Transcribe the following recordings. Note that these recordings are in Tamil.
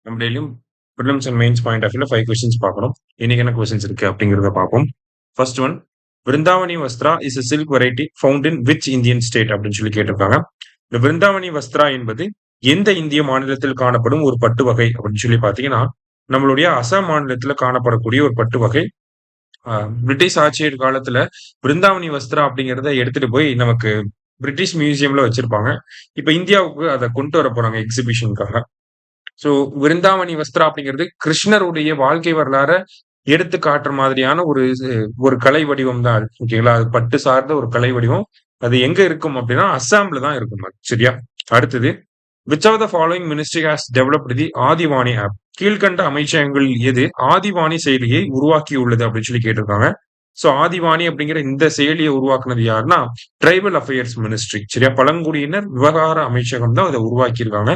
நம்ம டெய்லியும் prelims and mains point of வியூல 5 கொஸ்டின்ஸ் பார்க்கணும். இன்னைக்கு என்ன கொஸ்டின்ஸ் இருக்கு அப்படிங்கிறத பார்ப்போம். First one, Vrindavani Vastra is a silk variety found in which Indian state அப்படின்னு சொல்லி கேட்டிருக்காங்க. இந்த விருந்தாவனி வஸ்திரா என்பது எந்த இந்திய மாநிலத்தில் காணப்படும் ஒரு பட்டு வகை அப்படின்னு சொல்லி பார்த்தீங்கன்னா, நம்மளுடைய அசாம் மாநிலத்துல காணப்படக்கூடிய ஒரு பட்டு வகை. பிரிட்டிஷ் ஆட்சியர் காலத்துல விருந்தாவனி வஸ்திரா அப்படிங்கிறத எடுத்துட்டு போய் நமக்கு பிரிட்டிஷ் மியூசியம்ல வச்சிருப்பாங்க. இப்ப இந்தியாவுக்கு அதை கொண்டு வர போறாங்க எக்ஸிபிஷனுக்காக. சோ விருந்தாவனி வஸ்திரா அப்படிங்கிறது கிருஷ்ணருடைய வாழ்க்கை வரலாற எடுத்து காட்டுற மாதிரியான ஒரு கலை வடிவம் தான் அது. ஓகேங்களா? அது பட்டு சார்ந்த ஒரு கலை வடிவம். அது எங்க இருக்கும் அப்படின்னா அஸ்ஸாம்ல தான் இருக்கும் அது. சரியா? அடுத்தது, which of the following ministry has developed the Adivani app? கீழ்கண்ட அமைச்சகங்களில் எது ஆதிவாணி செயலியை உருவாக்கியுள்ளது அப்படின்னு சொல்லி கேட்டிருக்காங்க. சோ ஆதிவாணி அப்படிங்கிற இந்த செயலியை உருவாக்குனது யாருன்னா ட்ரைபல் அஃபேர்ஸ் மினிஸ்ட்ரி. சரியா? பழங்குடியினர் விவகார அமைச்சகம் தான் அதை உருவாக்கியிருக்காங்க.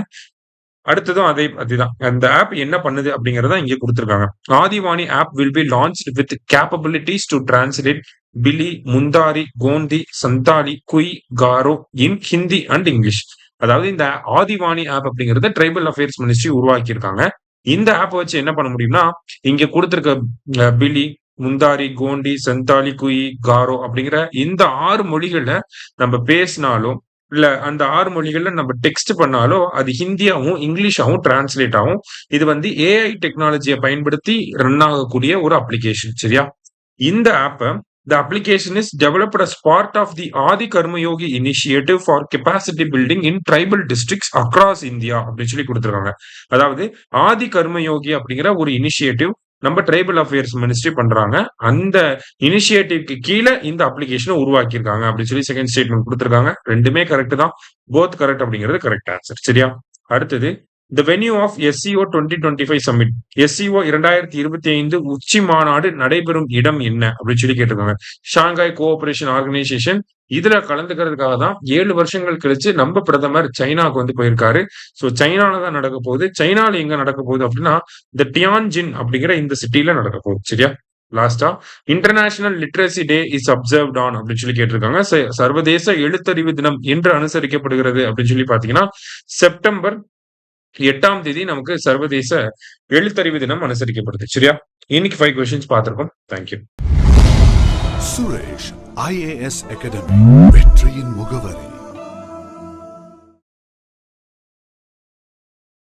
அடுத்ததும் அதுதான். அந்த ஆப் என்ன பண்ணுது அப்படிங்கறத இங்க குடுத்திருக்காங்க. Adivani app will be launched with capabilities to translate Bhili, Mundari, Gondi, Santali, Kui, Garo in Hindi and English. அதாவது இந்த ஆதிவாணி ஆப் அப்படிங்கறத ட்ரைபல் அஃபேர்ஸ் மினிஸ்ட்ரி உருவாக்கி இருக்காங்க. இந்த ஆப் வச்சு என்ன பண்ண முடியும்னா, இங்க கொடுத்திருக்க பிலி, முந்தாரி, கோண்டி, சந்தாலி, குய், காரோ அப்படிங்கிற இந்த 6 மொழிகள்ல நம்ம பேசினாலும் இல்ல அந்த 6 மொழிகள்ல நம்ம டெக்ஸ்ட் பண்ணாலோ அது ஹிந்தியாவும் இங்கிலீஷாவும் டிரான்ஸ்லேட் ஆகும். இது வந்து ஏஐ டெக்னாலஜியை பயன்படுத்தி ரன் ஆகக்கூடிய ஒரு அப்ளிகேஷன். சரியா? இந்த ஆப்ப the application is developed as part of the Adi Karma Yogi initiative for capacity building in tribal districts across India அப்படின்னு சொல்லி கொடுத்திருக்காங்க. அதாவது ஆதி கர்ம யோகி அப்படிங்கிற ஒரு இனிஷியேட்டிவ் நம்ம ட்ரைபல் அஃபேர்ஸ் மினிஸ்ட்ரி பண்றாங்க. அந்த இனிஷியேட்டிவ்க்கு கீழே இந்த அப்ளிகேஷனை உருவாக்கி இருக்காங்க அப்படின்னு சொல்லி செகண்ட் ஸ்டேட்மெண்ட் கொடுத்திருக்காங்க. ரெண்டுமே கரெக்ட் தான். போத் கரெக்ட் அப்படிங்கிறது கரெக்ட் ஆன்சர். சரியா? அடுத்தது, the venue of SCO 2025 summit, SCO 2025 உச்சி மாநாடு நடைபெறும் இடம் என்ன அப்படின்னு சொல்லி கேட்டிருக்காங்க. Shanghai cooperation organisation. இதுல கலந்துக்கிறதுக்காக தான் 7 வருஷங்கள் கழிச்சு நம்ம பிரதமர் சைனாக்கு வந்து போயிருக்காரு. சோ சைனால தான் நடக்க போகுது. சைனால எங்க நடக்க போகுது அப்படின்னா இந்த டியான்ஜின் அப்படிங்கிற இந்த சிட்டில நடக்க போகுது. சரியா? லாஸ்டா, international literacy day is observed on அப்படின்னு சொல்லி கேட்டிருக்காங்க. சர்வதேச எழுத்தறிவு தினம் என்று அனுசரிக்கப்படுகிறது அப்படின்னு சொல்லி பாத்தீங்கன்னா செப்டம்பர் 8ஆம் தேதி நமக்கு சர்வதேச எழுத்தறிவு தினம் அனுசரிக்கப்படுது. சரியா? இன்னைக்கு 5 கொஸ்டின்ஸ் பார்த்திருக்கோம். தேங்க்யூ. Suresh IAS Academy.